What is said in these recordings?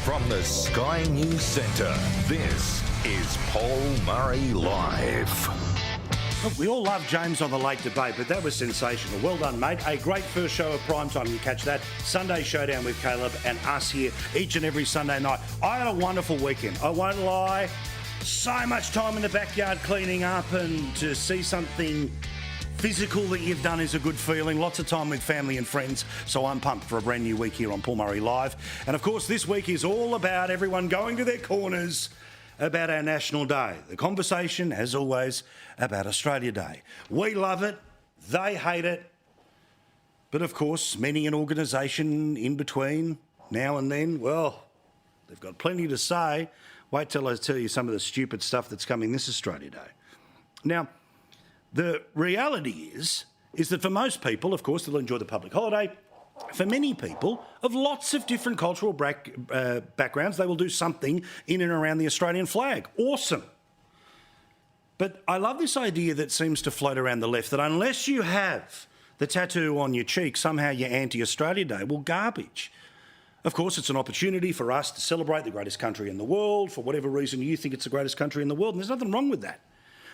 From the Sky News Centre, this is Paul Murray Live. Look, we all love James on the Late Debate, but that was sensational. Well done, mate. A great first show of primetime. You catch that. Sunday Showdown with Caleb and us here each and every Sunday night. I had a wonderful weekend. I won't lie. So much time in the backyard cleaning up, and to see something physical that you've done is a good feeling. Lots of time with family and friends. So I'm pumped for a brand new week here on Paul Murray Live. And of course, this week is all about everyone going to their corners about our National Day. The conversation, as always, about Australia Day. We love it. They hate it. But of course, many an organisation in between now and then, well, they've got plenty to say. Wait till I tell you some of the stupid stuff that's coming this Australia Day. Now, the reality is that for most people, of course, they'll enjoy the public holiday. For many people of lots of different cultural backgrounds, they will do something in and around the Australian flag. Awesome. But I love this idea that seems to float around the left, that unless you have the tattoo on your cheek, somehow you're anti-Australia Day. Well, garbage. Of course, it's an opportunity for us to celebrate the greatest country in the world. For whatever reason you think it's the greatest country in the world, and there's nothing wrong with that.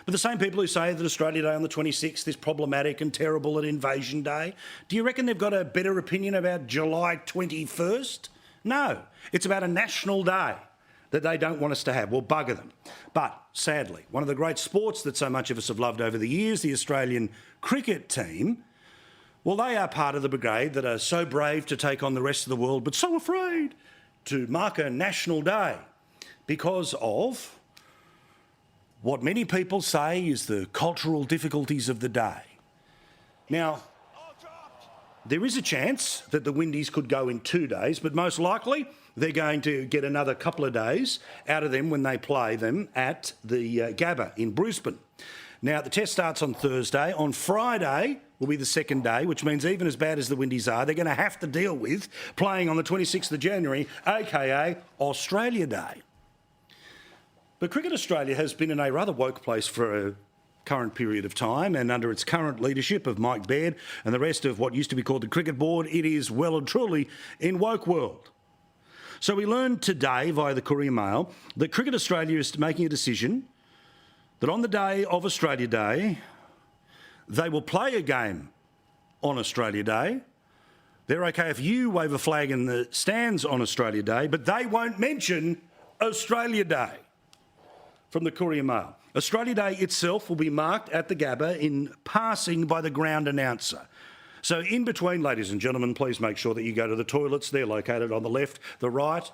But the same people who say that Australia Day on the 26th is problematic and terrible at Invasion Day, do you reckon they've got a better opinion about July 21st? No, it's about a national day that they don't want us to have. Well, bugger them. But sadly, one of the great sports that so much of us have loved over the years, the Australian cricket team, well, they are part of the brigade that are so brave to take on the rest of the world, but so afraid to mark a national day because of what many people say is the cultural difficulties of the day. Now, there is a chance that the Windies could go in 2 days, but most likely they're going to get another couple of days out of them when they play them at the Gabba in Brisbane. Now, the test starts on Thursday. On Friday will be the second day, which means even as bad as the Windies are, they're going to have to deal with playing on the 26th of January, aka Australia Day. But Cricket Australia has been in a rather woke place for a current period of time, and under its current leadership of Mike Baird and the rest of what used to be called the Cricket Board, it is well and truly in woke world. So we learned today via the Courier Mail that Cricket Australia is making a decision that on the day of Australia Day, they will play a game on Australia Day. They're okay if you wave a flag in the stands on Australia Day, but they won't mention Australia Day. From the Courier Mail. Australia Day itself will be marked at the Gabba in passing by the ground announcer. So in between, ladies and gentlemen, please make sure that you go to the toilets. They're located on the left, the right.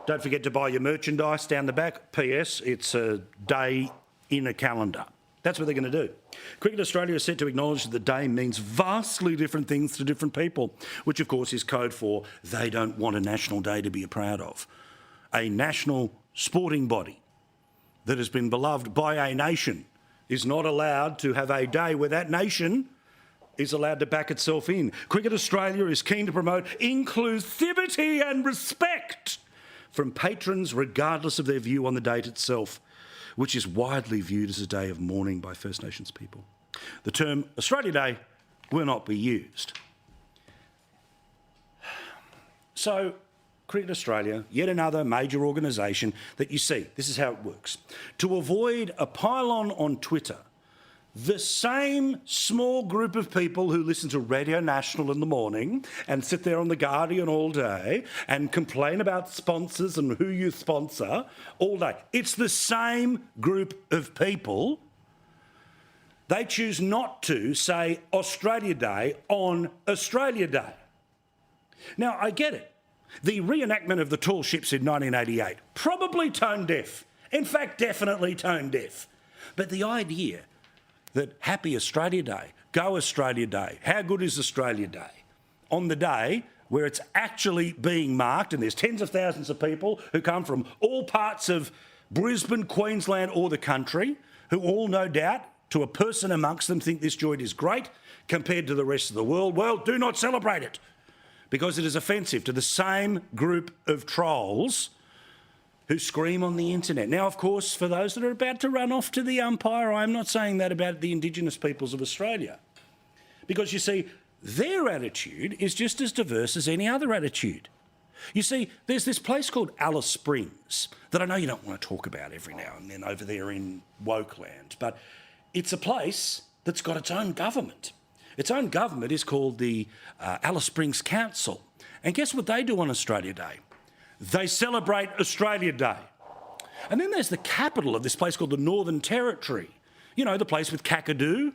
Don't forget to buy your merchandise down the back. P.S. It's a day in a calendar. That's what they're going to do. Cricket Australia is set to acknowledge that the day means vastly different things to different people, which of course is code for they don't want a national day to be proud of. A national sporting body that has been beloved by a nation is not allowed to have a day where that nation is allowed to back itself in. Cricket Australia is keen to promote inclusivity and respect from patrons regardless of their view on the date itself, which is widely viewed as a day of mourning by First Nations people. The term Australia Day will not be used. So, Cricket Australia, yet another major organisation that you see, this is how it works. To avoid a pylon on Twitter, the same small group of people who listen to Radio National in the morning and sit there on The Guardian all day and complain about sponsors and who you sponsor all day, it's the same group of people. They choose not to say Australia Day on Australia Day. Now, I get it. The reenactment of the tall ships in 1988, probably tone deaf. In fact, definitely tone deaf. But the idea that happy Australia Day, go Australia Day, how good is Australia Day, on the day where it's actually being marked, and there's tens of thousands of people who come from all parts of Brisbane, Queensland or the country, who all no doubt, to a person amongst them, think this joint is great compared to the rest of the world. Well, do not celebrate it, because it is offensive to the same group of trolls who scream on the internet. Now, of course, for those that are about to run off to the umpire, I'm not saying that about the Indigenous peoples of Australia. Because, you see, their attitude is just as diverse as any other attitude. You see, there's this place called Alice Springs that I know you don't want to talk about every now and then over there in Wokeland, but it's a place that's got its own government. Its own government is called the Alice Springs Council. And guess what they do on Australia Day? They celebrate Australia Day. And then there's the capital of this place called the Northern Territory. You know, the place with Kakadu.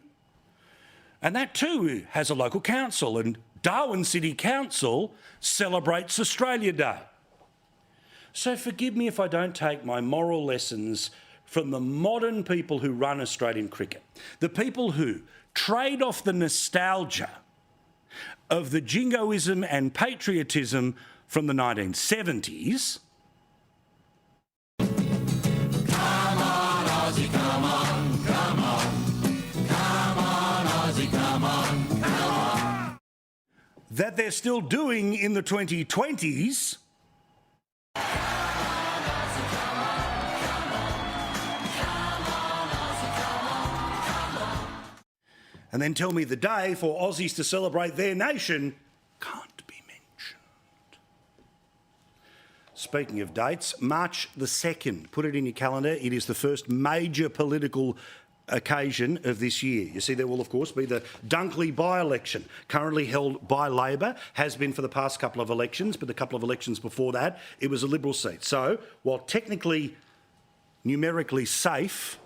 And that too has a local council, and Darwin City Council celebrates Australia Day. So forgive me if I don't take my moral lessons from the modern people who run Australian cricket, the people who trade off the nostalgia of the jingoism and patriotism from the 1970s. Come on, Aussie, come on, come on. Come on, Aussie, come on, come on. That they're still doing in the 2020s. And then tell me the day for Aussies to celebrate their nation can't be mentioned. Speaking of dates, March the 2nd, put it in your calendar. It is the first major political occasion of this year. You see, there will, of course, be the Dunkley by-election, currently held by Labor, has been for the past couple of elections, but a couple of elections before that, it was a Liberal seat. So, while technically, numerically safe,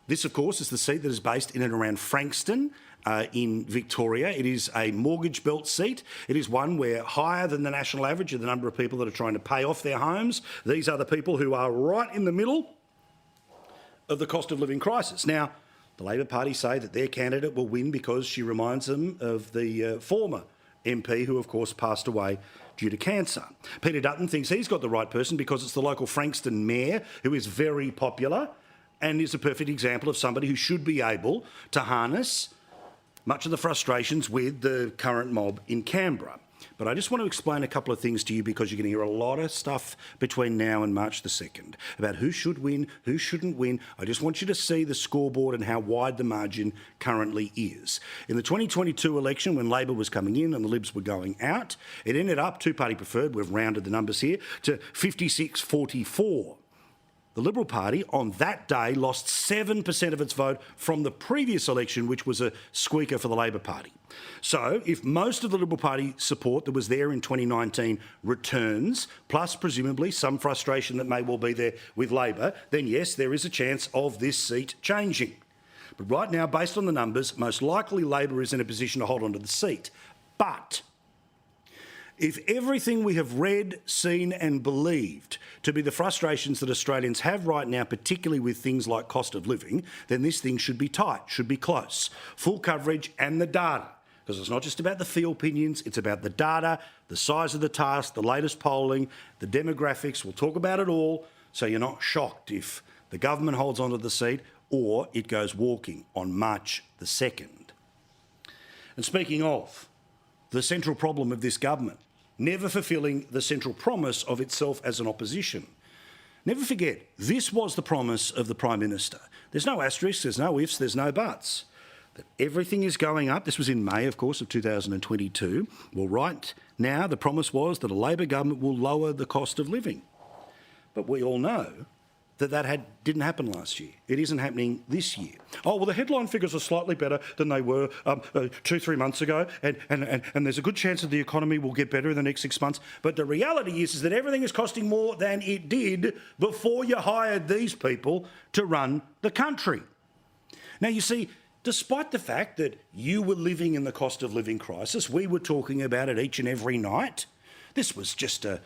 this, of course, is the seat that is based in and around Frankston, in Victoria. It is a mortgage belt seat. It is one where higher than the national average are the number of people that are trying to pay off their homes. These are the people who are right in the middle of the cost of living crisis. Now, the Labor Party say that their candidate will win because she reminds them of the former MP who, of course, passed away due to cancer. Peter Dutton thinks he's got the right person because it's the local Frankston mayor who is very popular and is a perfect example of somebody who should be able to harness much of the frustrations with the current mob in Canberra. But I just want to explain a couple of things to you because you're going to hear a lot of stuff between now and March the 2nd about who should win, who shouldn't win. I just want you to see the scoreboard and how wide the margin currently is. In the 2022 election, when Labor was coming in and the Libs were going out, it ended up, two-party preferred, we've rounded the numbers here, to 56-44. The Liberal Party on that day lost 7% of its vote from the previous election, which was a squeaker for the Labor Party. So if most of the Liberal Party support that was there in 2019 returns, plus presumably some frustration that may well be there with Labor, then yes, there is a chance of this seat changing. But right now, based on the numbers, most likely Labor is in a position to hold on to the seat. But if everything we have read, seen and believed to be the frustrations that Australians have right now, particularly with things like cost of living, then this thing should be tight, should be close. Full coverage and the data, because it's not just about the fee opinions, it's about the data, the size of the task, the latest polling, the demographics. We'll talk about it all so you're not shocked if the government holds onto the seat or it goes walking on March the 2nd. And speaking of the central problem of this government, never fulfilling the central promise of itself as an opposition. Never forget, this was the promise of the Prime Minister. There's no asterisks, there's no ifs, there's no buts. That everything is going up. This was in May, of course, of 2022. Well, right now, the promise was that a Labor government will lower the cost of living. But we all know that didn't happen last year. It isn't happening this year. Oh, well, the headline figures are slightly better than they were 2-3 months ago, and there's a good chance that the economy will get better in the next 6 months. But the reality is that everything is costing more than it did before you hired these people to run the country. Now, you see, despite the fact that you were living in the cost of living crisis, we were talking about it each and every night. This was just a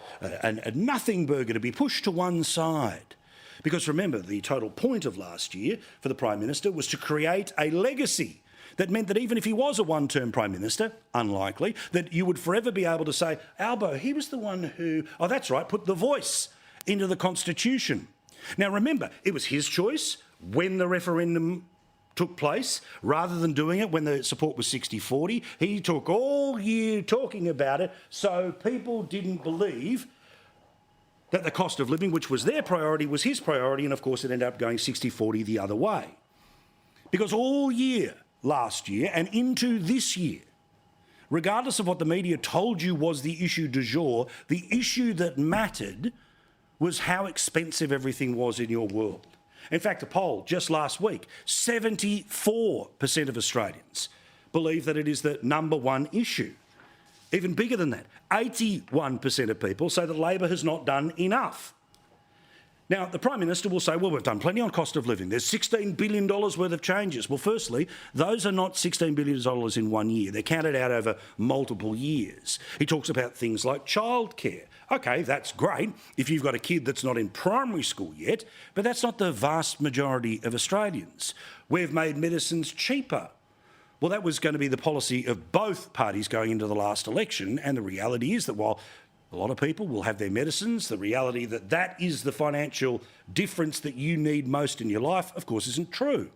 nothing burger to be pushed to one side. Because remember, the total point of last year for the Prime Minister was to create a legacy that meant that even if he was a one-term Prime Minister, unlikely, that you would forever be able to say, Albo, he was the one who, oh, that's right, put the voice into the Constitution. Now, remember, it was his choice when the referendum took place, rather than doing it when the support was 60-40. He took all year talking about it, so people didn't believe that the cost of living, which was their priority, was his priority, and of course it ended up going 60-40 the other way. Because all year last year and into this year, regardless of what the media told you was the issue du jour, the issue that mattered was how expensive everything was in your world. In fact, a poll just last week, 74% of Australians believe that it is the number one issue. Even bigger than that, 81% of people say that Labor has not done enough. Now, the Prime Minister will say, well, we've done plenty on cost of living. There's $16 billion worth of changes. Well, firstly, those are not $16 billion in 1 year. They're counted out over multiple years. He talks about things like childcare. OK, that's great if you've got a kid that's not in primary school yet, but that's not the vast majority of Australians. We've made medicines cheaper. Well, that was going to be the policy of both parties going into the last election, and the reality is that while a lot of people will have their medicines, the reality that that is the financial difference that you need most in your life, of course, isn't true.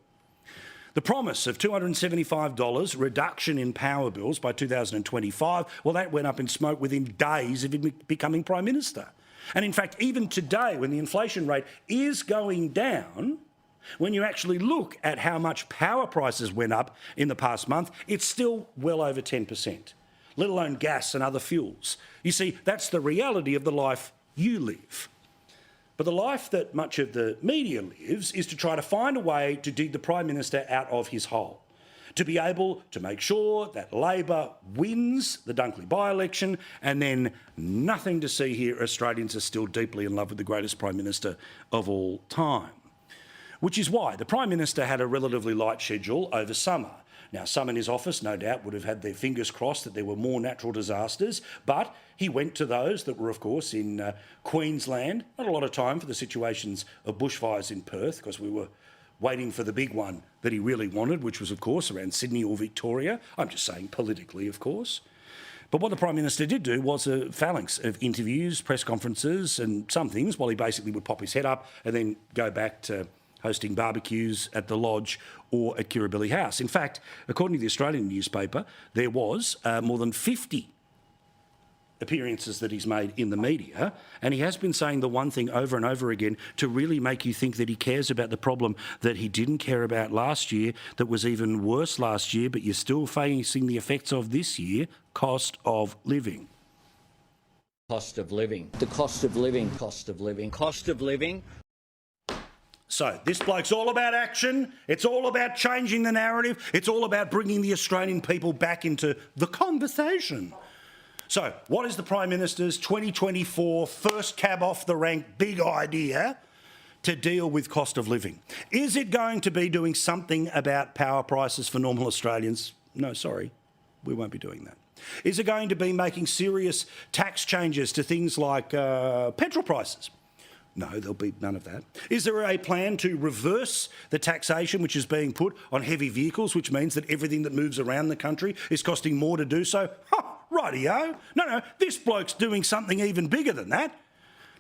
The promise of $275 reduction in power bills by 2025, well, that went up in smoke within days of him becoming Prime Minister. And in fact, even today, when the inflation rate is going down, when you actually look at how much power prices went up in the past month, it's still well over 10%, let alone gas and other fuels. You see, that's the reality of the life you live. But the life that much of the media lives is to try to find a way to dig the Prime Minister out of his hole, to be able to make sure that Labor wins the Dunkley by-election, and then nothing to see here. Australians are still deeply in love with the greatest Prime Minister of all time. Which is why the Prime Minister had a relatively light schedule over summer. Now, some in his office, no doubt, would have had their fingers crossed that there were more natural disasters, but he went to those that were, of course, in Queensland. Not a lot of time for the situations of bushfires in Perth, because we were waiting for the big one that he really wanted, which was, of course, around Sydney or Victoria. I'm just saying politically, of course. But what the Prime Minister did do was a phalanx of interviews, press conferences and some things, while he basically would pop his head up and then go back to hosting barbecues at the Lodge or at Kirribilli House. In fact, according to the Australian newspaper, there was more than 50 appearances that he's made in the media, and he has been saying the one thing over and over again to really make you think that he cares about the problem that he didn't care about last year, that was even worse last year, but you're still facing the effects of this year: cost of living. Cost of living. The cost of living. Cost of living. Cost of living. So this bloke's all about action. It's all about changing the narrative. It's all about bringing the Australian people back into the conversation. So what is the Prime Minister's 2024 first cab off the rank big idea to deal with cost of living? Is it going to be doing something about power prices for normal Australians? No, sorry, we won't be doing that. Is it going to be making serious tax changes to things like petrol prices? No, there'll be none of that. Is there a plan to reverse the taxation which is being put on heavy vehicles, which means that everything that moves around the country is costing more to do so? Rightio. No, this bloke's doing something even bigger than that.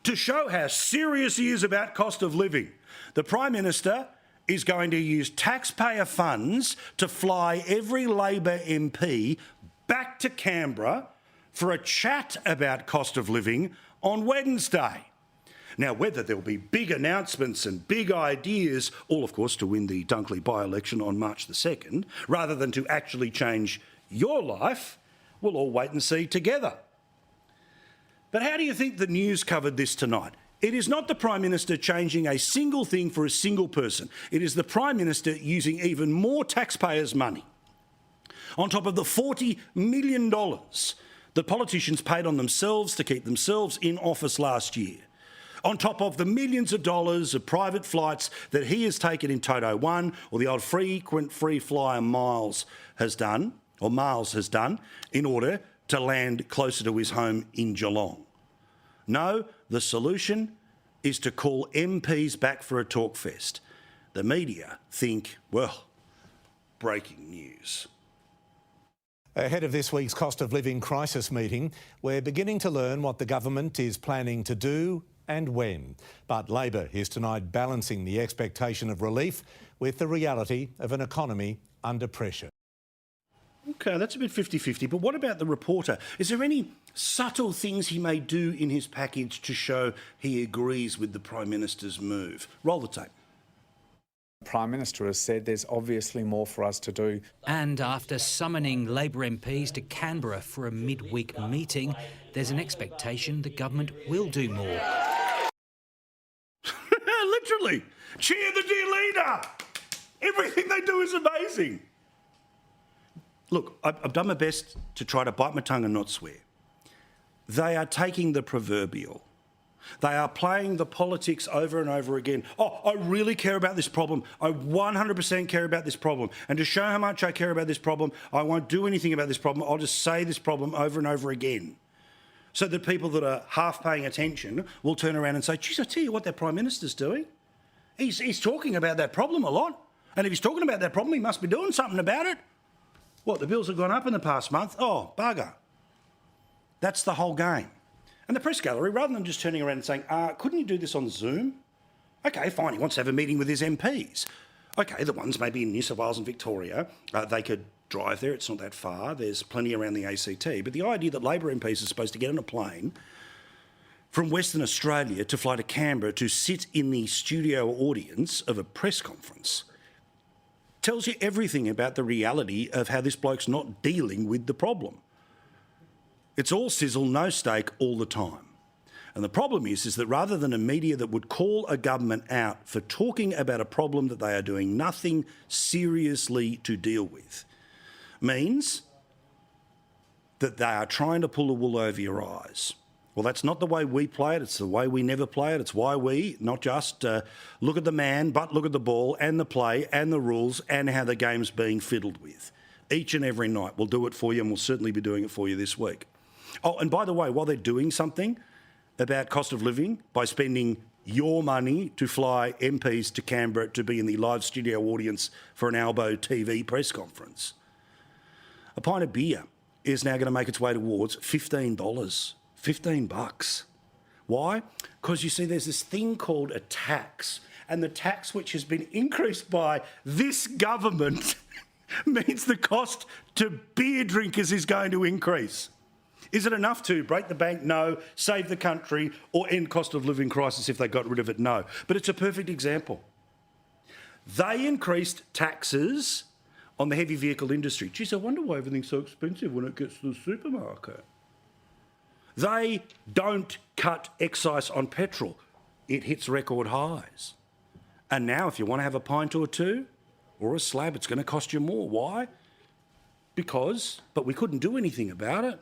To show how serious he is about cost of living, the Prime Minister is going to use taxpayer funds to fly every Labor MP back to Canberra for a chat about cost of living on Wednesday. Now, whether there'll be big announcements and big ideas, all, of course, to win the Dunkley by-election on March the 2nd, rather than to actually change your life, we'll all wait and see together. But how do you think the news covered this tonight? It is not the Prime Minister changing a single thing for a single person. It is the Prime Minister using even more taxpayers' money, on top of the $40 million that politicians paid on themselves to keep themselves in office last year, on top of the millions of dollars of private flights that he has taken in Toto 1, or the old frequent free flyer Miles has done, in order to land closer to his home in Geelong. No, the solution is to call MPs back for a talk fest. The media think, well, breaking news. Ahead of this week's cost of living crisis meeting, we're beginning to learn what the government is planning to do and when. But Labor is tonight balancing the expectation of relief with the reality of an economy under pressure. OK, that's a bit 50-50, but what about the reporter? Is there any subtle things he may do in his package to show he agrees with the Prime Minister's move? Roll the tape. Prime Minister has said there's obviously more for us to do. And after summoning Labor MPs to Canberra for a midweek meeting, there's an expectation the government will do more. Literally, cheer the dear leader. Everything they do is amazing. Look, I've done my best to try to bite my tongue and not swear. They are taking the proverbial. They are playing the politics over and over again. Oh, I really care about this problem. I 100% care about this problem. And to show how much I care about this problem, I won't do anything about this problem. I'll just say this problem over and over again. So that people that are half paying attention will turn around and say, geez, I tell you what that Prime Minister's doing. He's talking about that problem a lot. And if he's talking about that problem, he must be doing something about it. What, the bills have gone up in the past month? Oh, bugger. That's the whole game. And the press gallery, rather than just turning around and saying, couldn't you do this on Zoom? OK, fine, he wants to have a meeting with his MPs. OK, the ones maybe in New South Wales and Victoria, they could drive there, it's not that far, there's plenty around the ACT. But the idea that Labor MPs are supposed to get on a plane from Western Australia to fly to Canberra to sit in the studio audience of a press conference tells you everything about the reality of how this bloke's not dealing with the problem. It's all sizzle, no steak all the time. And the problem is that rather than a media that would call a government out for talking about a problem that they are doing nothing seriously to deal with, means that they are trying to pull the wool over your eyes. Well, that's not the way we play it. It's the way we never play it. It's why we not just look at the man, but look at the ball and the play and the rules and how the game's being fiddled with. Each and every night. We'll do it for you, and we'll certainly be doing it for you this week. Oh, and by the way, while they're doing something about cost of living by spending your money to fly MPs to Canberra to be in the live studio audience for an Albo TV press conference, a pint of beer is now going to make its way towards $15. $15. Why? Because you see, there's this thing called a tax, and the tax which has been increased by this government means the cost to beer drinkers is going to increase. Is it enough to break the bank? No. Save the country or end cost of living crisis if they got rid of it? No. But it's a perfect example. They increased taxes on the heavy vehicle industry. Geez, I wonder why everything's so expensive when it gets to the supermarket. They don't cut excise on petrol. It hits record highs. And now if you want to have a pint or two or a slab, it's going to cost you more. Why? But we couldn't do anything about it.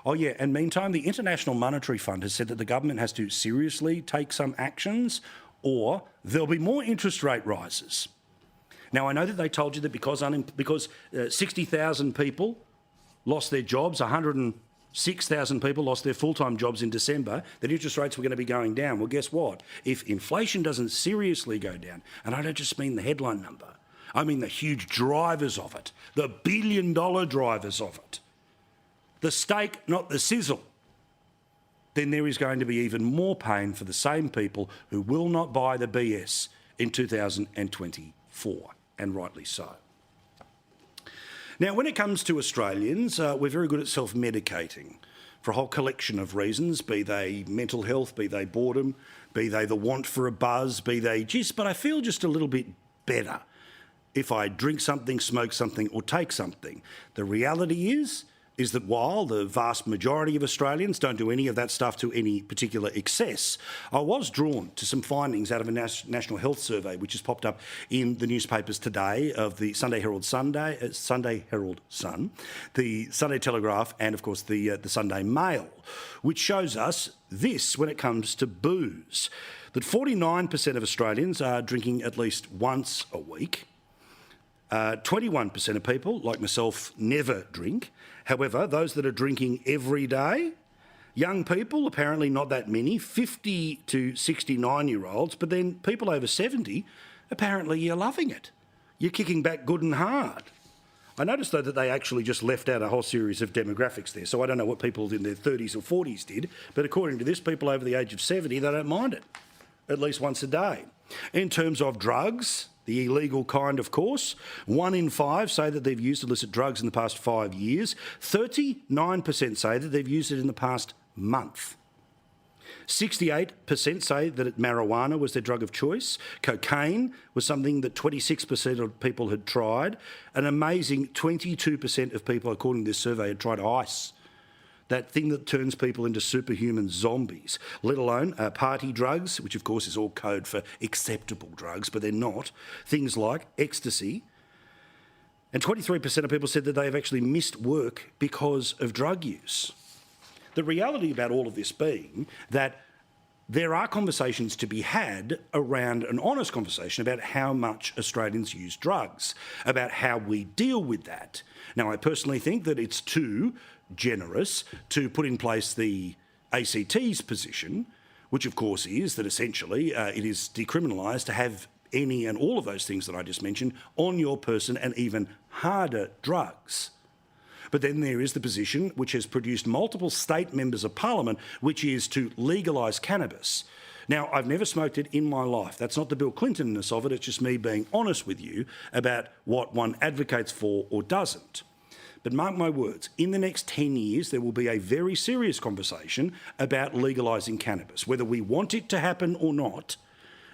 Oh, yeah, and meantime, the International Monetary Fund has said that the government has to seriously take some actions or there'll be more interest rate rises. Now, I know that they told you that because 60,000 people lost their jobs, 106,000 people lost their full-time jobs in December, that interest rates were going to be going down. Well, guess what? If inflation doesn't seriously go down, and I don't just mean the headline number, I mean the huge drivers of it, the billion-dollar drivers of it, the steak, not the sizzle, then there is going to be even more pain for the same people who will not buy the BS in 2024, and rightly so. Now, when it comes to Australians, we're very good at self-medicating for a whole collection of reasons, be they mental health, be they boredom, be they the want for a buzz, be they, geez, but I feel just a little bit better if I drink something, smoke something or take something. The reality is that while the vast majority of Australians don't do any of that stuff to any particular excess, I was drawn to some findings out of a National Health Survey which has popped up in the newspapers today of the Sunday Herald Sun, the Sunday Telegraph and, of course, the Sunday Mail, which shows us this when it comes to booze, that 49% of Australians are drinking at least once a week. 21% of people, like myself, never drink. However, those that are drinking every day, young people, apparently not that many, 50 to 69-year-olds, but then people over 70, apparently you're loving it. You're kicking back good and hard. I noticed, though, that they actually just left out a whole series of demographics there, so I don't know what people in their 30s or 40s did, but according to this, people over the age of 70, they don't mind it, at least once a day. In terms of drugs, the illegal kind, of course, 1 in 5 say that they've used illicit drugs in the past 5 years. 39% say that they've used it in the past month. 68% say that marijuana was their drug of choice. Cocaine was something that 26% of people had tried. An amazing 22% of people, according to this survey, had tried ice. That thing that turns people into superhuman zombies, let alone party drugs, which of course is all code for acceptable drugs, but they're not. Things like ecstasy. And 23% of people said that they have actually missed work because of drug use. The reality about all of this being that there are conversations to be had around an honest conversation about how much Australians use drugs, about how we deal with that. Now, I personally think that it's too generous to put in place the ACT's position, which of course is that essentially it is decriminalised to have any and all of those things that I just mentioned on your person, and even harder drugs. But then there is the position which has produced multiple state members of parliament, which is to legalise cannabis. Now, I've never smoked it in my life. That's not the Bill Clinton-ness of it. It's just me being honest with you about what one advocates for or doesn't. But mark my words, in the next 10 years, there will be a very serious conversation about legalising cannabis. Whether we want it to happen or not,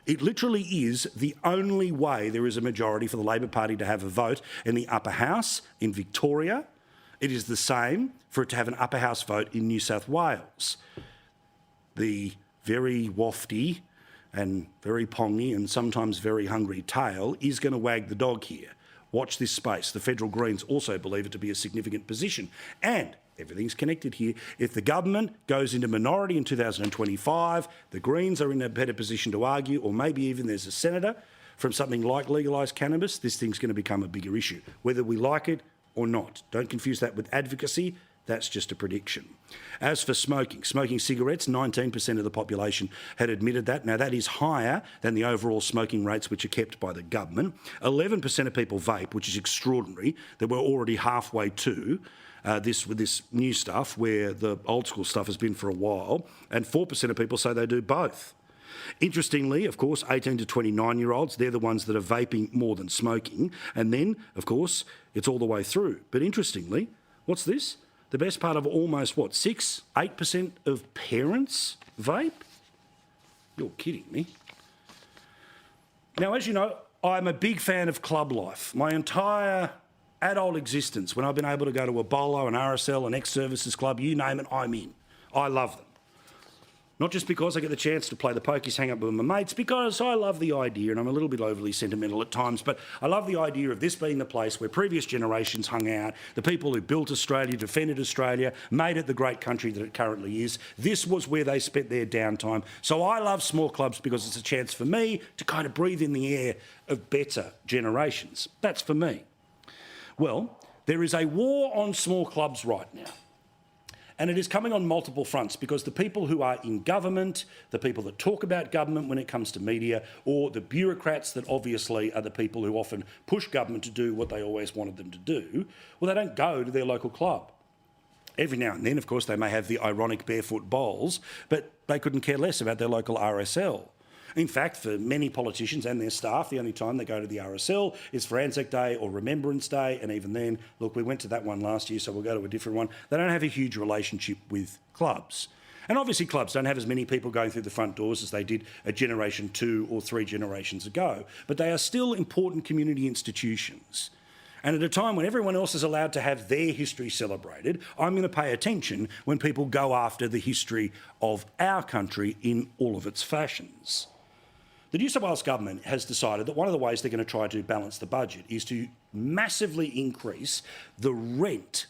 it literally is the only way there is a majority for the Labor Party to have a vote in the upper house in Victoria. It is the same for it to have an upper house vote in New South Wales. The very wafty and very pongy and sometimes very hungry tail is going to wag the dog here. Watch this space. The federal Greens also believe it to be a significant position. And everything's connected here. If the government goes into minority in 2025, the Greens are in a better position to argue, or maybe even there's a senator from something like legalised cannabis, this thing's going to become a bigger issue, whether we like it or not. Don't confuse that with advocacy. That's just a prediction. As for smoking cigarettes, 19% of the population had admitted that. Now, that is higher than the overall smoking rates which are kept by the government. 11% of people vape, which is extraordinary, that we're already halfway to with this new stuff where the old school stuff has been for a while. And 4% of people say they do both. Interestingly, of course, 18 to 29-year-olds, they're the ones that are vaping more than smoking. And then, of course, it's all the way through. But interestingly, what's this? The best part of almost, 8% of parents vape? You're kidding me. Now, as you know, I'm a big fan of club life. My entire adult existence, when I've been able to go to a bolo, an RSL, an ex-services club, you name it, I'm in. I love them. Not just because I get the chance to play the pokies, hang up with my mates, because I love the idea, and I'm a little bit overly sentimental at times, but I love the idea of this being the place where previous generations hung out, the people who built Australia, defended Australia, made it the great country that it currently is. This was where they spent their downtime. So I love small clubs because it's a chance for me to kind of breathe in the air of better generations. That's for me. Well, there is a war on small clubs right now. And it is coming on multiple fronts because the people who are in government, the people that talk about government when it comes to media, or the bureaucrats that obviously are the people who often push government to do what they always wanted them to do, well, they don't go to their local club. Every now and then, of course, they may have the ironic barefoot bowls, but they couldn't care less about their local RSL. In fact, for many politicians and their staff, the only time they go to the RSL is for Anzac Day or Remembrance Day, and even then, look, we went to that one last year, so we'll go to a different one. They don't have a huge relationship with clubs. And obviously clubs don't have as many people going through the front doors as they did a generation 2 or 3 generations ago, but they are still important community institutions. And at a time when everyone else is allowed to have their history celebrated, I'm going to pay attention when people go after the history of our country in all of its fashions. The New South Wales government has decided that one of the ways they're going to try to balance the budget is to massively increase the rent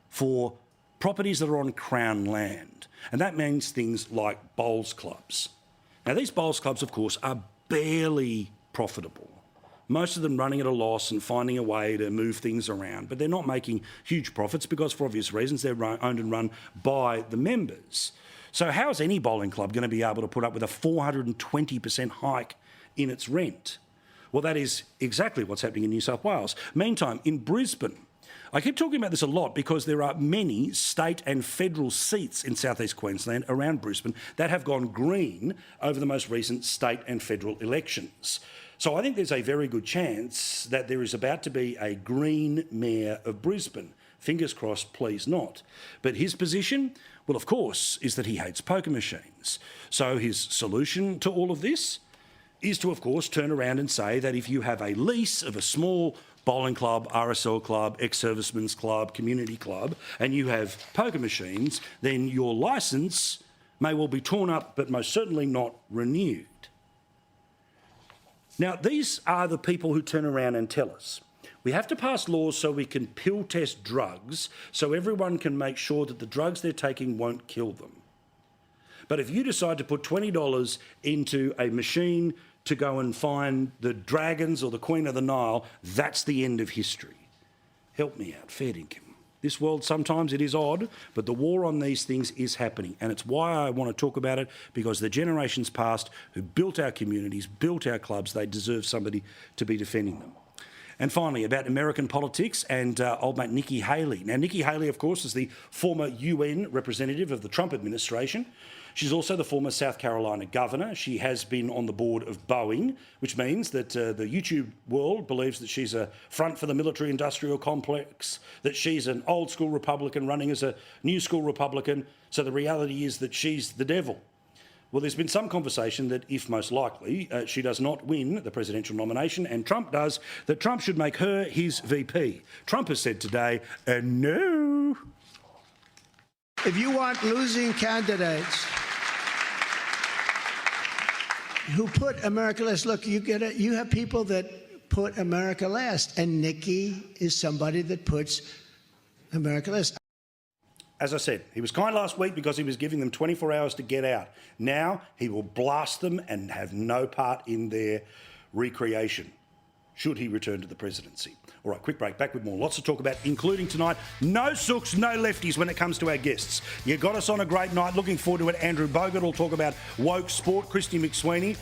for properties that are on Crown land. And that means things like bowls clubs. Now, these bowls clubs, of course, are barely profitable. Most of them running at a loss and finding a way to move things around, but they're not making huge profits because, for obvious reasons, they're owned and run by the members. So how is any bowling club going to be able to put up with a 420% hike in its rent? Well, that is exactly what's happening in New South Wales. Meantime, in Brisbane, I keep talking about this a lot because there are many state and federal seats in southeast Queensland around Brisbane that have gone green over the most recent state and federal elections. So I think there's a very good chance that there is about to be a Green Mayor of Brisbane. Fingers crossed, please not. But his position, Well, of course, is that he hates poker machines. So his solution to all of this is to, of course, turn around and say that if you have a lease of a small bowling club, RSL club, ex-servicemen's club, community club, and you have poker machines, then your licence may well be torn up, but most certainly not renewed. Now, these are the people who turn around and tell us, we have to pass laws so we can pill test drugs so everyone can make sure that the drugs they're taking won't kill them. But if you decide to put $20 into a machine to go and find the dragons or the Queen of the Nile, that's the end of history. Help me out, fair dinkum. This world, sometimes it is odd, but the war on these things is happening. And it's why I want to talk about it, because the generations past who built our communities, built our clubs, they deserve somebody to be defending them. And finally, about American politics and old mate Nikki Haley. Now, Nikki Haley, of course, is the former UN representative of the Trump administration. She's also the former South Carolina governor. She has been on the board of Boeing, which means that the YouTube world believes that she's a front for the military-industrial complex, that she's an old-school Republican running as a new-school Republican. So the reality is that she's the devil. Well, there's been some conversation that if most likely she does not win the presidential nomination and Trump does, that Trump should make her his VP. Trump has said today, no. If you want losing candidates who put America last, look, you have people that put America last, and Nikki is somebody that puts America last. As I said, he was kind last week because he was giving them 24 hours to get out. Now he will blast them and have no part in their recreation, should he return to the presidency. All right, quick break. Back with more. Lots to talk about, including tonight. No sooks, no lefties when it comes to our guests. You got us on a great night. Looking forward to it. Andrew Bogut will talk about woke sport. Kristy McSweeney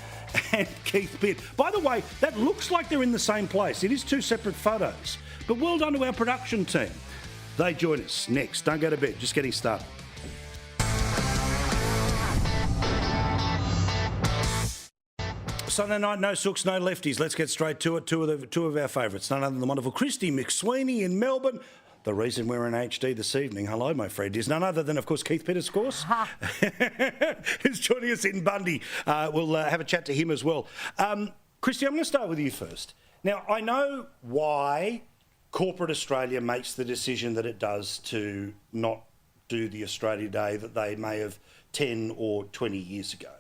and Keith Pitt. By the way, that looks like they're in the same place. It is two separate photos. But well done to our production team. They join us next. Don't go to bed. Just getting started. Sunday night, no sooks, no lefties. Let's get straight to it. Two of our favourites. None other than the wonderful Kristy McSweeney in Melbourne. The reason we're in HD this evening, hello, my friend, is none other than, of course, Keith Pitt, of course, who's joining us in Bundy. We'll have a chat to him as well. Kristy, I'm going to start with you first. Now, I know why corporate Australia makes the decision that it does to not do the Australia Day that they may have 10 or 20 years ago.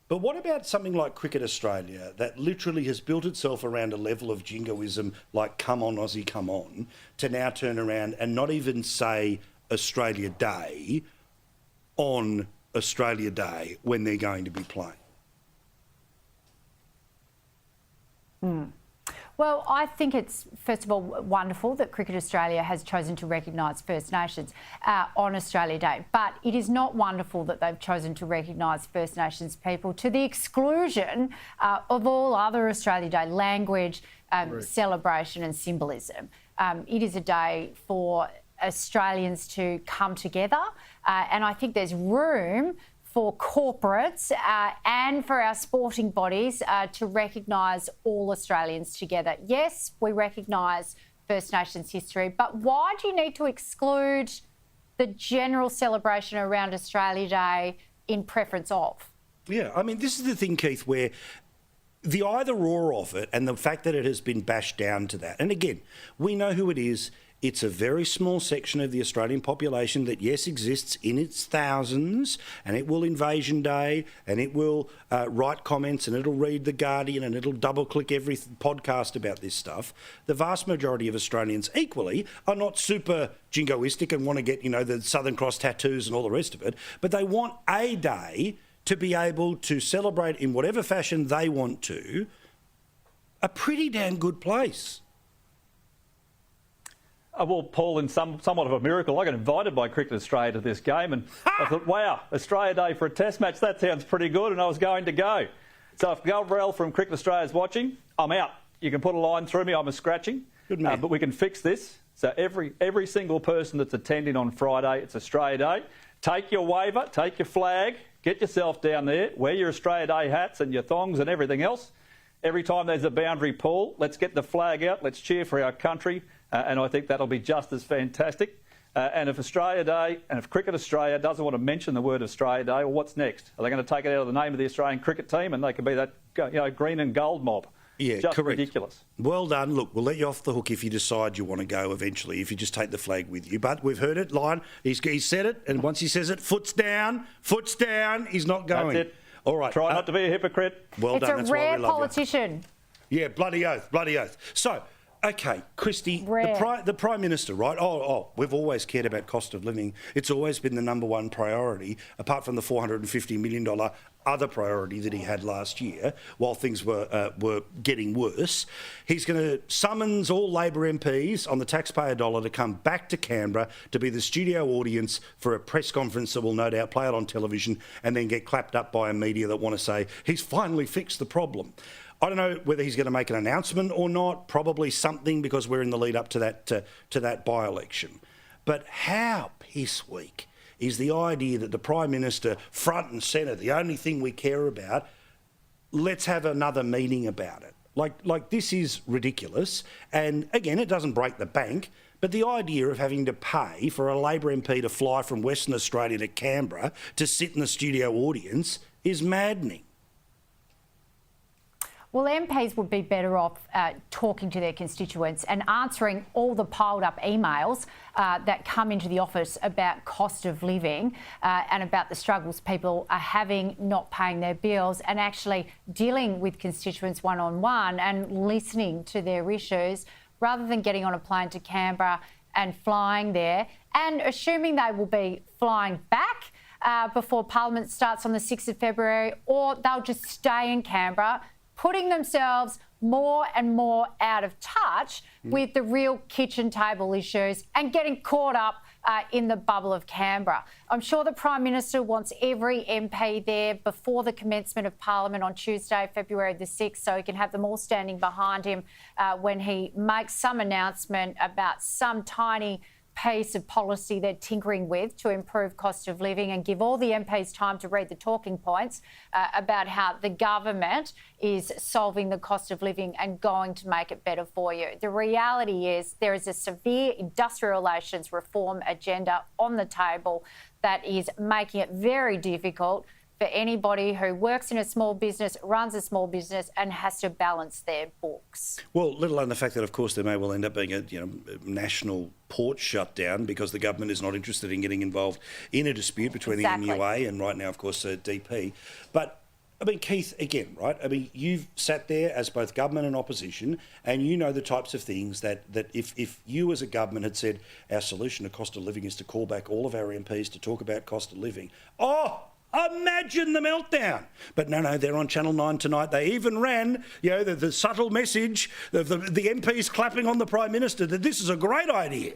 But what about something like Cricket Australia that literally has built itself around a level of jingoism like come on Aussie, come on, to now turn around and not even say Australia Day on Australia Day when they're going to be playing? Well, I think it's, first of all, wonderful that Cricket Australia has chosen to recognise First Nations on Australia Day. But it is not wonderful that they've chosen to recognise First Nations people to the exclusion of all other Australia Day language, celebration and symbolism. It is a day for Australians to come together, and I think there's room for corporates and for our sporting bodies to recognise all Australians together. Yes, we recognise First Nations history, but why do you need to exclude the general celebration around Australia Day in preference of? Yeah, I mean, this is the thing, Keith, where the either-or of it and the fact that it has been bashed down to that. And again, we know who it is. It's a very small section of the Australian population that, yes, exists in its thousands, and it will Invasion Day, and it will write comments, and it'll read The Guardian, and it'll double-click every podcast about this stuff. The vast majority of Australians equally are not super jingoistic and want to get, the Southern Cross tattoos and all the rest of it, but they want a day to be able to celebrate in whatever fashion they want to, a pretty damn good place. Well, Paul, in somewhat of a miracle, I got invited by Cricket Australia to this game, and I thought, wow, Australia Day for a test match, that sounds pretty good, and I was going to go. So if Gabrielle from Cricket Australia is watching, I'm out. You can put a line through me, I'm a scratching. Good man. But we can fix this. So every single person that's attending on Friday, it's Australia Day. Take your waiver, take your flag, get yourself down there, wear your Australia Day hats and your thongs and everything else. Every time there's a boundary pull, let's get the flag out, let's cheer for our country. And I think that'll be just as fantastic. And if Australia Day and if Cricket Australia doesn't want to mention the word Australia Day, well, what's next? Are they going to take it out of the name of the Australian cricket team and they can be that green and gold mob? Yeah, just correct. ridiculous. Well done. Look, we'll let you off the hook if you decide you want to go eventually, if you just take the flag with you. But we've heard it, Lion. He's said it, and once he says it, foot's down, he's not going. That's it. All right. Try not to be a hypocrite. Well it's done. a That's why rare we love politician. You. Yeah, bloody oath. So, okay, Kristy, the Prime Minister, right? We've always cared about cost of living. It's always been the number one priority, apart from the $450 million other priority that he had last year, while things were getting worse. He's going to summons all Labor MPs on the taxpayer dollar to come back to Canberra to be the studio audience for a press conference that will no doubt play out on television and then get clapped up by a media that want to say he's finally fixed the problem. I don't know whether he's going to make an announcement or not, probably something, because we're in the lead up to that by-election. But how piss weak is the idea that the Prime Minister, front and centre, the only thing we care about, let's have another meeting about it. Like this is ridiculous. And again, it doesn't break the bank, but the idea of having to pay for a Labor MP to fly from Western Australia to Canberra to sit in the studio audience is maddening. Well, MPs would be better off talking to their constituents and answering all the piled up emails that come into the office about cost of living and about the struggles people are having not paying their bills, and actually dealing with constituents one-on-one and listening to their issues, rather than getting on a plane to Canberra and flying there and assuming they will be flying back before Parliament starts on the 6th of February, or they'll just stay in Canberra, putting themselves more and more out of touch with the real kitchen table issues and getting caught up in the bubble of Canberra. I'm sure the Prime Minister wants every MP there before the commencement of Parliament on Tuesday, February the 6th, so he can have them all standing behind him when he makes some announcement about some tiny piece of policy they're tinkering with to improve cost of living, and give all the MPs time to read the talking points about how the government is solving the cost of living and going to make it better for you. The reality is there is a severe industrial relations reform agenda on the table that is making it very difficult for anybody who works in a small business, runs a small business, and has to balance their books. Well, let alone the fact that, of course, there may well end up being a national port shutdown because the government is not interested in getting involved in a dispute between the MUA and right now, of course, DP. But I mean, Keith, again, right? I mean, you've sat there as both government and opposition, and you know the types of things that if you as a government had said our solution to cost of living is to call back all of our MPs to talk about cost of living, imagine the meltdown. But no, they're on Channel 9 tonight. They even ran, the subtle message of the MPs clapping on the Prime Minister that this is a great idea.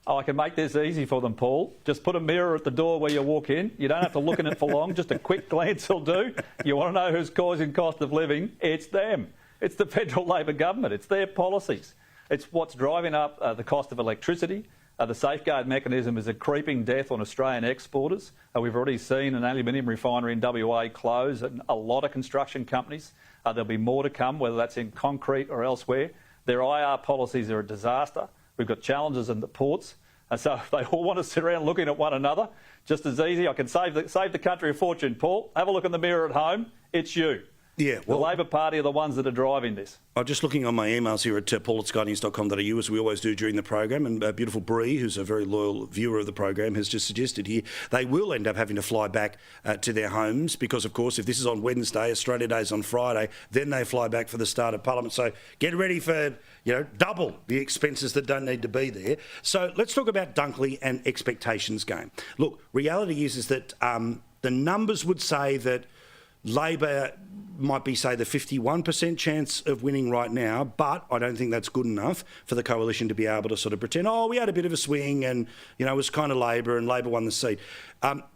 Oh, I can make this easy for them, Paul. Just put a mirror at the door where you walk in. You don't have to look in it for long. Just a quick glance will do. You want to know who's causing cost of living? It's them. It's the federal Labor government. It's their policies. It's what's driving up the cost of electricity. The safeguard mechanism is a creeping death on Australian exporters. We've already seen an aluminium refinery in WA close and a lot of construction companies. There'll be more to come, whether that's in concrete or elsewhere. Their IR policies are a disaster. We've got challenges in the ports. So if they all want to sit around looking at one another, just as easy, I can save the country a fortune, Paul. Have a look in the mirror at home. It's you. Yeah, the Labor Party are the ones that are driving this. I'm just looking on my emails here at paul@skynews.com.au, as we always do during the program, and beautiful Bree, who's a very loyal viewer of the program, has just suggested here they will end up having to fly back to their homes because, of course, if this is on Wednesday, Australia Day's on Friday, then they fly back for the start of Parliament. So get ready for, double the expenses that don't need to be there. So let's talk about Dunkley and expectations game. Look, reality is that the numbers would say that Labor might be, say, the 51% chance of winning right now, but I don't think that's good enough for the coalition to be able to sort of pretend, we had a bit of a swing and, it was kind of Labor and Labor won the seat.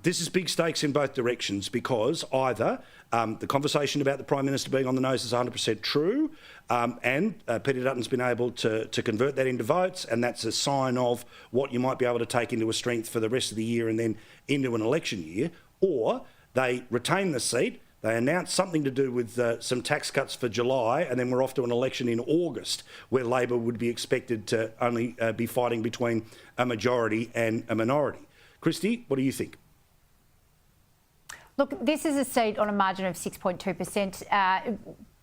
This is big stakes in both directions because either the conversation about the Prime Minister being on the nose is 100% true and Peter Dutton's been able to convert that into votes, and that's a sign of what you might be able to take into a strength for the rest of the year and then into an election year, or they retain the seat, They announced something to do with some tax cuts for July, and then we're off to an election in August where Labor would be expected to only be fighting between a majority and a minority. Kristy, what do you think? Look, this is a seat on a margin of 6.2%.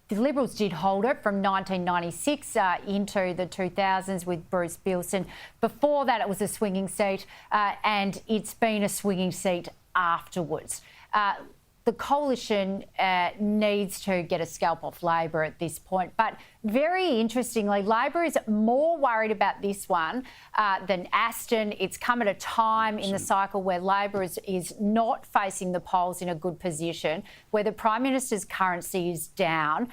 The Liberals did hold it from 1996 into the 2000s with Bruce Bilson. Before that, it was a swinging seat, and it's been a swinging seat afterwards. The coalition needs to get a scalp off Labor at this point. But very interestingly, Labor is more worried about this one than Aston. It's come at a time in the cycle where Labor is not facing the polls in a good position, where the Prime Minister's currency is down,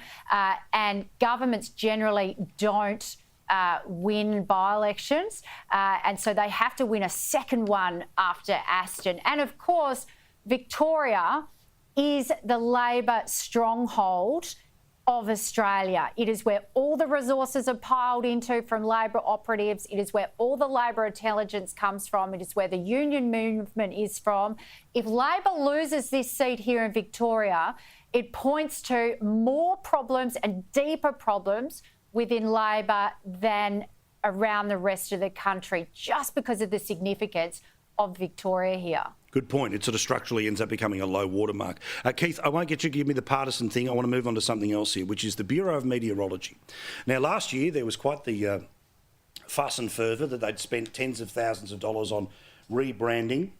and governments generally don't win by-elections. And so they have to win a second one after Aston. And of course, Victoria is the Labor stronghold of Australia. It is where all the resources are piled into from Labor operatives. It is where all the Labor intelligence comes from. It is where the union movement is from. If Labor loses this seat here in Victoria, it points to more problems and deeper problems within Labor than around the rest of the country, just because of the significance of Victoria here. Good point. It sort of structurally ends up becoming a low watermark. Keith, I won't get you to give me the partisan thing. I want to move on to something else here, which is the Bureau of Meteorology. Now, last year there was quite the fuss and fervour that they'd spent tens of thousands of dollars on rebranding.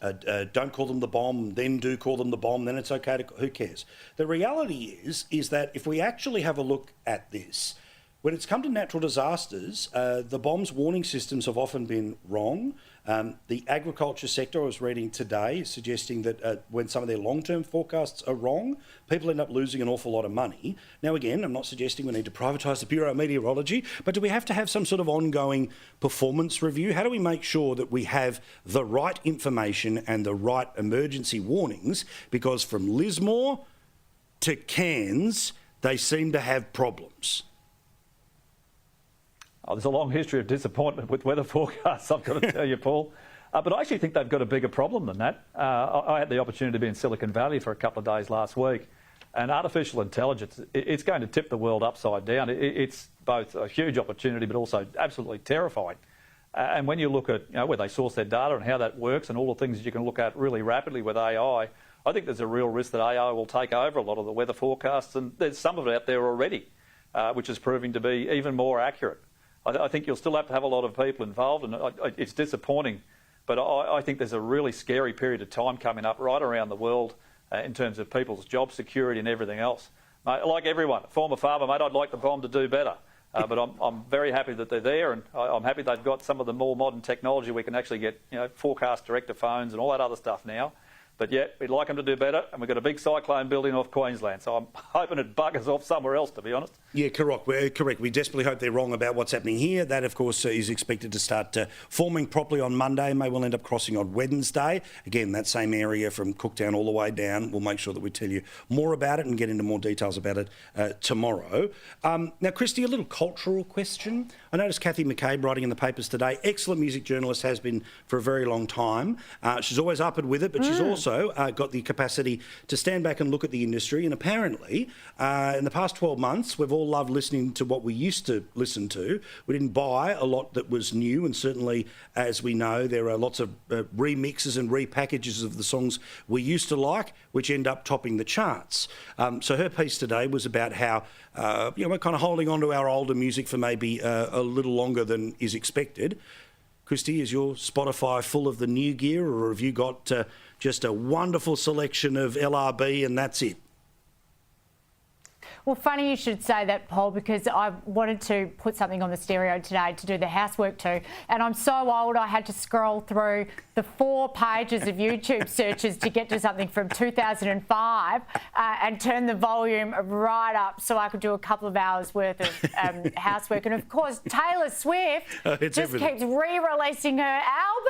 Don't call them the bomb, then do call them the bomb, then it's okay to... Who cares? The reality is that if we actually have a look at this, when it's come to natural disasters, the bomb's warning systems have often been wrong. The agriculture sector, I was reading today, is suggesting that when some of their long-term forecasts are wrong, people end up losing an awful lot of money. Now, again, I'm not suggesting we need to privatise the Bureau of Meteorology, but do we have to have some sort of ongoing performance review? How do we make sure that we have the right information and the right emergency warnings? Because from Lismore to Cairns, they seem to have problems. Oh, there's a long history of disappointment with weather forecasts, I've got to tell you, Paul. But I actually think they've got a bigger problem than that. I had the opportunity to be in Silicon Valley for a couple of days last week, and artificial intelligence, it's going to tip the world upside down. It's both a huge opportunity but also absolutely terrifying. And when you look at where they source their data and how that works and all the things that you can look at really rapidly with AI, I think there's a real risk that AI will take over a lot of the weather forecasts, and there's some of it out there already, which is proving to be even more accurate. I think you'll still have to have a lot of people involved, and it's disappointing, but I think there's a really scary period of time coming up right around the world in terms of people's job security and everything else. Mate, like everyone, former farmer, mate, I'd like the bomb to do better, but I'm very happy that they're there, and I'm happy they've got some of the more modern technology. We can actually get forecast direct-to-phones and all that other stuff now. But yeah, we'd like them to do better, and we've got a big cyclone building off Queensland, so I'm hoping it buggers off somewhere else, to be honest. Yeah, correct. We desperately hope they're wrong about what's happening here. That, of course, is expected to start forming properly on Monday, may well end up crossing on Wednesday. Again, that same area from Cooktown all the way down. We'll make sure that we tell you more about it and get into more details about it tomorrow. Now, Kristy, a little cultural question. I noticed Kathy McCabe writing in the papers today. Excellent music journalist, has been for a very long time. She's always up and with it, but she's also got the capacity to stand back and look at the industry. And apparently, in the past 12 months, we've all loved listening to what we used to listen to. We didn't buy a lot that was new, and certainly, as we know, there are lots of remixes and repackages of the songs we used to like, which end up topping the charts. So her piece today was about how we're kind of holding on to our older music for maybe a little longer than is expected. Kristy, is your Spotify full of the new gear, or have you got just a wonderful selection of LRB and that's it? Well, funny you should say that, Paul, because I wanted to put something on the stereo today to do the housework to, and I'm so old I had to scroll through the 4 pages of YouTube searches to get to something from 2005 and turn the volume right up so I could do a couple of hours worth of housework. And of course, Taylor Swift just keeps re-releasing her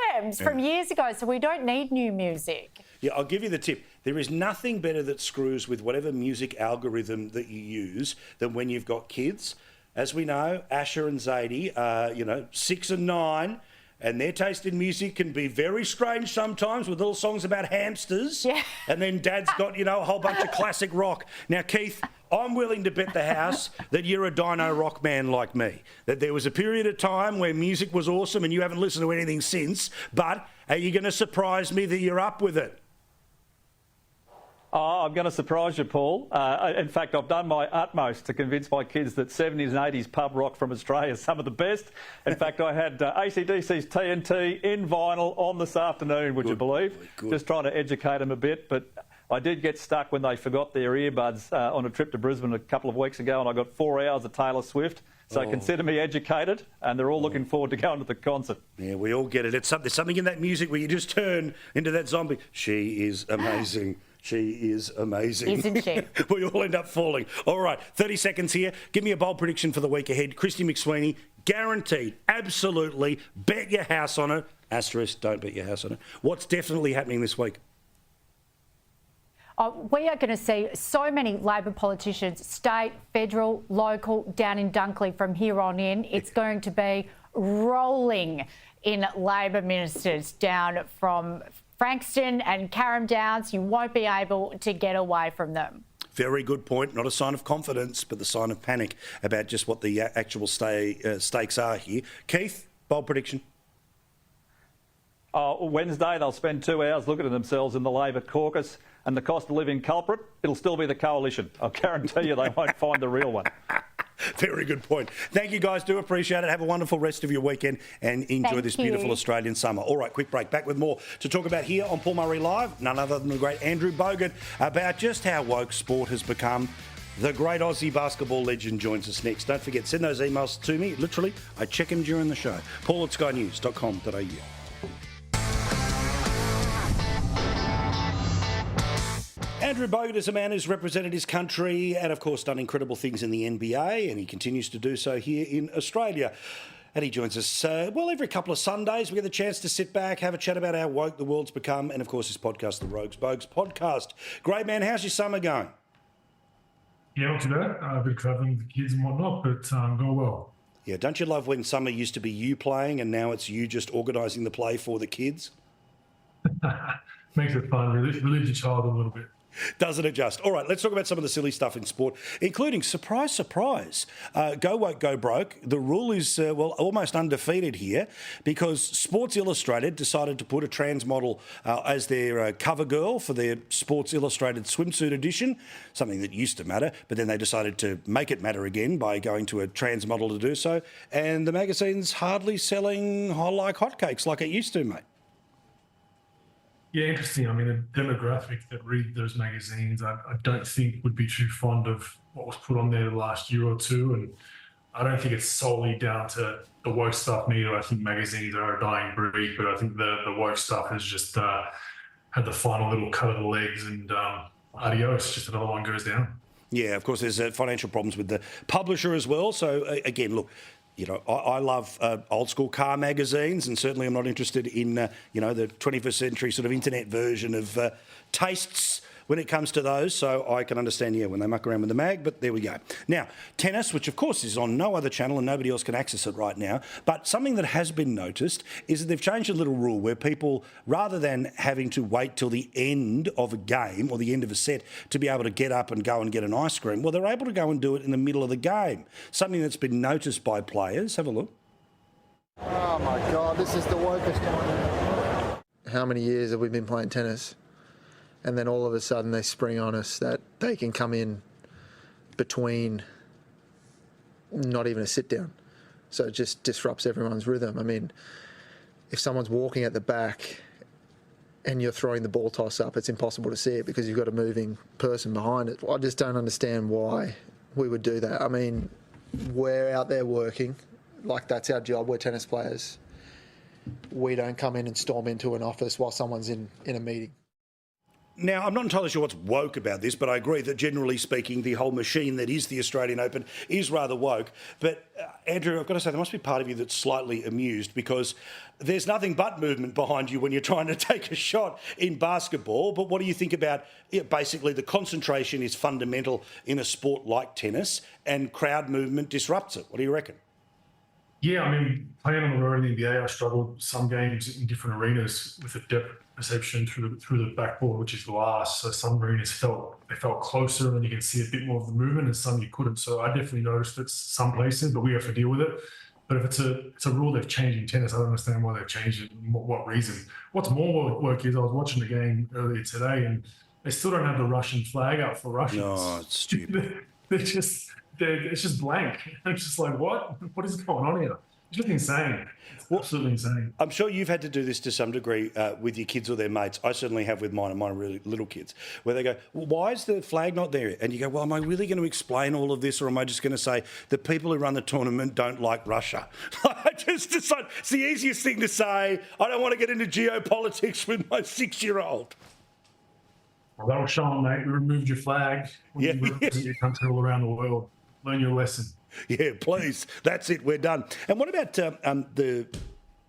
albums from years ago, so we don't need new music. Yeah, I'll give you the tip. There is nothing better that screws with whatever music algorithm that you use than when you've got kids. As we know, Asher and Zadie are, 6 and 9, and their taste in music can be very strange sometimes, with little songs about hamsters. Yeah. And then Dad's got, a whole bunch of classic rock. Now, Keith, I'm willing to bet the house that you're a dino rock man like me. That there was a period of time where music was awesome and you haven't listened to anything since. But are you going to surprise me that you're up with it? Oh, I'm going to surprise you, Paul. In fact, I've done my utmost to convince my kids that 70s and 80s pub rock from Australia is some of the best. In fact, I had AC/DC's TNT in vinyl on this afternoon, would you believe? Good. Just trying to educate them a bit. But I did get stuck when they forgot their earbuds on a trip to Brisbane a couple of weeks ago, and I got 4 hours of Taylor Swift. So consider me educated, and they're all looking forward to going to the concert. Yeah, we all get it. There's something in that music where you just turn into that zombie. She is amazing. She is amazing. Isn't she? We all end up falling. All right, 30 seconds here. Give me a bold prediction for the week ahead. Kristy McSweeney, guaranteed, absolutely, bet your house on it. Asterisk, don't bet your house on it. What's definitely happening this week? We are going to see so many Labor politicians, state, federal, local, down in Dunkley from here on in. It's going to be rolling in Labor ministers down from Frankston and Carrum Downs. You won't be able to get away from them. Very good point. Not a sign of confidence, but the sign of panic about just what the actual stakes are here. Keith, bold prediction. Wednesday, they'll spend 2 hours looking at themselves in the Labor caucus, and the cost of living culprit, it'll still be the coalition. I'll guarantee you they won't find the real one. Very good point. Thank you, guys. Do appreciate it. Have a wonderful rest of your weekend and enjoy this beautiful Australian summer. All right, quick break. Back with more to talk about here on Paul Murray Live. None other than the great Andrew Bogut about just how woke sport has become. The great Aussie basketball legend joins us next. Don't forget, send those emails to me. Literally, I check them during the show. paul@skynews.com.au. Andrew Bogut is a man who's represented his country and, of course, done incredible things in the NBA, and he continues to do so here in Australia. And he joins us, every couple of Sundays. We get the chance to sit back, have a chat about how woke the world's become, and, of course, his podcast, the Rogues Bogues podcast. Great man, how's your summer going? Yeah, not too bad. A bit travelling with the kids and whatnot, but going well. Yeah, don't you love when summer used to be you playing and now it's you just organising the play for the kids? Makes it fun. Relieves your child a little bit. Doesn't it just? All right, let's talk about some of the silly stuff in sport, including, surprise, surprise, go woke, go broke. The rule is, almost undefeated here because Sports Illustrated decided to put a trans model as their cover girl for their Sports Illustrated swimsuit edition, something that used to matter, but then they decided to make it matter again by going to a trans model to do so, and the magazine's hardly selling like hotcakes like it used to, mate. Yeah, interesting. I mean, the demographic that read those magazines, I don't think would be too fond of what was put on there the last year or two. And I don't think it's solely down to the woke stuff neither. I think magazines are a dying breed, but I think the woke stuff has just had the final little cut of the legs and adios, just another one goes down. Yeah, of course, there's financial problems with the publisher as well. So, again, look, you know, I love old school car magazines, and certainly I'm not interested in, the 21st century sort of internet version of tastes when it comes to those. So I can understand, when they muck around with the mag, but there we go. Now, tennis, which of course is on no other channel and nobody else can access it right now, but something that has been noticed is that they've changed a little rule where people, rather than having to wait till the end of a game or the end of a set to be able to get up and go and get an ice cream, well, they're able to go and do it in the middle of the game. Something that's been noticed by players. Have a look. Oh my God, this is the wokest one. How many years have we been playing tennis? And then all of a sudden they spring on us that they can come in between not even a sit down. So it just disrupts everyone's rhythm. I mean, if someone's walking at the back and you're throwing the ball toss up, it's impossible to see it because you've got a moving person behind it. I just don't understand why we would do that. I mean, we're out there working, like that's our job, we're tennis players. We don't come in and storm into an office while someone's in a meeting. Now, I'm not entirely sure what's woke about this, but I agree that generally speaking, the whole machine that is the Australian Open is rather woke. But, Andrew, I've got to say, there must be part of you that's slightly amused because there's nothing but movement behind you when you're trying to take a shot in basketball. But what do you think about, basically, the concentration is fundamental in a sport like tennis and crowd movement disrupts it? What do you reckon? Yeah, I mean, playing on the road in the NBA, I struggled some games in different arenas with the depth perception through the backboard, which is glass. So some arenas felt closer, and you can see a bit more of the movement, and some you couldn't. So I definitely noticed that some places, but we have to deal with it. But if it's a rule they've changed in tennis, I don't understand why they've changed it and what reason. What's more work is I was watching the game earlier today, and they still don't have the Russian flag up for Russians. No, it's stupid. It's just blank. It's just like, what is going on here? It's just insane. It's absolutely insane. I'm sure you've had to do this to some degree with your kids or their mates. I certainly have with mine, and mine are really little kids, where they go, well, why is the flag not there? And you go, well, am I really going to explain all of this, or am I just going to say the people who run the tournament don't like Russia? I just decide it's the easiest thing to say. I don't want to get into geopolitics with my 6-year-old. Well, that'll show them, mate. We removed your flag when you represent your country all around the world. Learn your lesson. Yeah, please. That's it. We're done. And what about the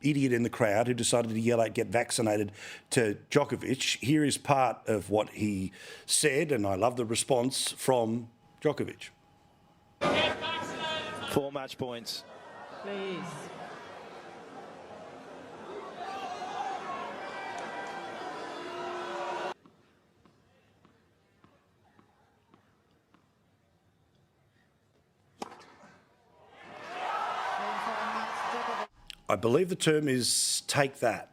idiot in the crowd who decided to yell out, get vaccinated to Djokovic? Here is part of what he said, and I love the response from Djokovic. 4 match points. Please. I believe the term is take that.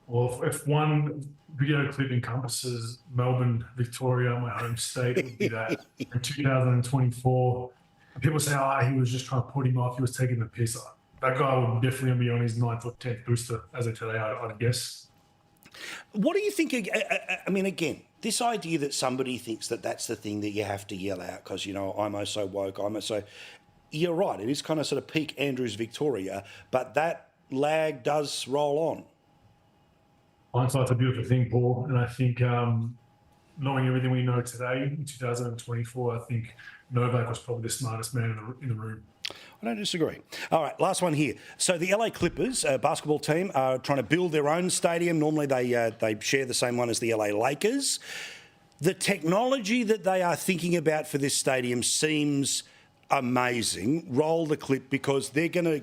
Well, if one video clip encompasses Melbourne, Victoria, my home state, it would be that. In 2024, people say, he was just trying to put him off, he was taking the piss. That guy would definitely be on his 9th or 10th booster as of today, I'd guess. What do you think? I mean, again, this idea that somebody thinks that that's the thing that you have to yell out because, I'm so woke, I'm so... You're right, it is kind of sort of peak Andrews Victoria, but that lag does roll on. Hindsight's a beautiful thing, Paul, and I think knowing everything we know today, in 2024, I think Novak was probably the smartest man in the room. I don't disagree. All right, last one here. So the LA Clippers basketball team are trying to build their own stadium. Normally they share the same one as the LA Lakers. The technology that they are thinking about for this stadium seems amazing. Roll the clip, because they're going to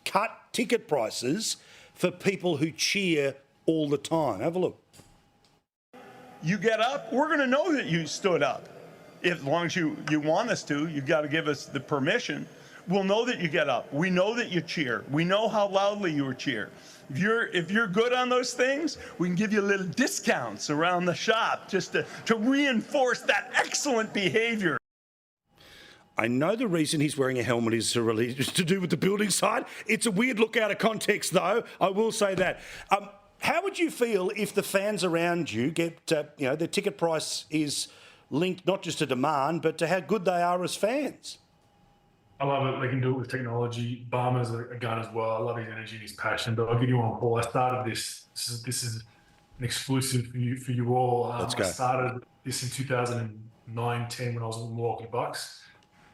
cut ticket prices for people who cheer all the time. Have a look. You get up, we're going to know that you stood up. As long as you want us to, you've got to give us the permission. We'll know that you get up. We know that you cheer. We know how loudly you cheer. If you're good on those things, we can give you little discounts around the shop just to reinforce that excellent behavior. I know the reason he's wearing a helmet is to do with the building side. It's a weird look out of context, though. I will say that. How would you feel if the fans around you get, their ticket price is linked not just to demand, but to how good they are as fans? I love it. They can do it with technology. Barmer's a gun as well. I love his energy and his passion. But I'll give you one, Paul. I started this. This is an exclusive for you all. Let's go. I started this in 2009-10 when I was with the Milwaukee Bucks.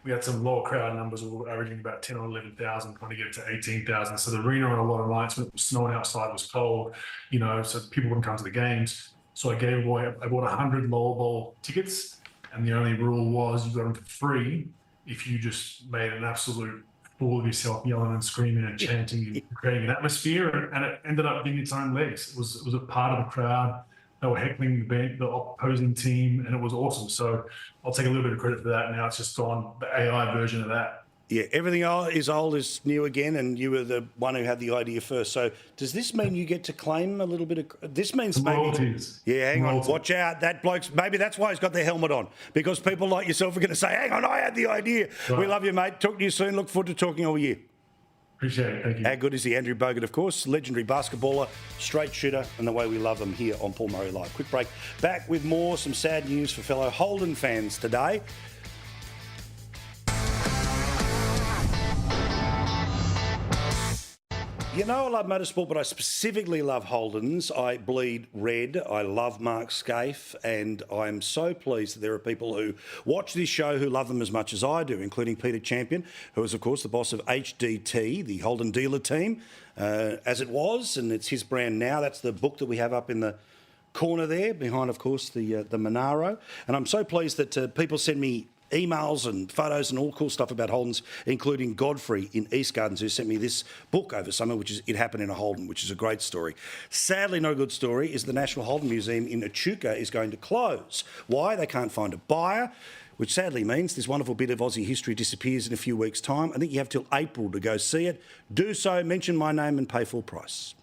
We had some lower crowd numbers. We were averaging about 10 or 11,000, trying to get it to 18,000. So the arena on a lot of nights when it was snowing outside, was cold, so people wouldn't come to the games. So I bought 100 lower bowl tickets, and the only rule was you got them for free if you just made an absolute fool of yourself, yelling and screaming and chanting and creating an atmosphere. And it ended up being its own legs. It was a part of the crowd. They were heckling the opposing team, and it was awesome. So I'll take a little bit of credit for that. Now it's just gone the AI version of that. Yeah, everything is old is new again, and you were the one who had the idea first. So does this mean you get to claim a little bit of... This means maybe... Royalties. Yeah, hang on. Watch out. That bloke's... Maybe that's why he's got their helmet on, because people like yourself are going to say, hang on, I had the idea. Right. We love you, mate. Talk to you soon. Look forward to talking all year. Appreciate it. Thank you. How good is he? Andrew Bogut, of course, legendary basketballer, straight shooter, and the way we love them here on Paul Murray Live. Quick break. Back with more, some sad news for fellow Holden fans today. You know, I love motorsport, but I specifically love Holdens. I bleed red. I love Mark Scaife, and I'm so pleased that there are people who watch this show who love them as much as I do, including Peter Champion, who is, of course, the boss of HDT, the Holden dealer team, as it was, and it's his brand now. That's the book that we have up in the corner there, behind, of course, the Monaro. And I'm so pleased that people send me emails and photos and all cool stuff about Holdens, including Godfrey in East Gardens, who sent me this book over summer, which is It Happened in a Holden, which is a great story. Sadly, not a good story is the National Holden Museum in Echuca is going to close. Why? They can't find a buyer, which sadly means this wonderful bit of Aussie history disappears in a few weeks' time. I think you have till April to go see it. Do so, mention my name and pay full price.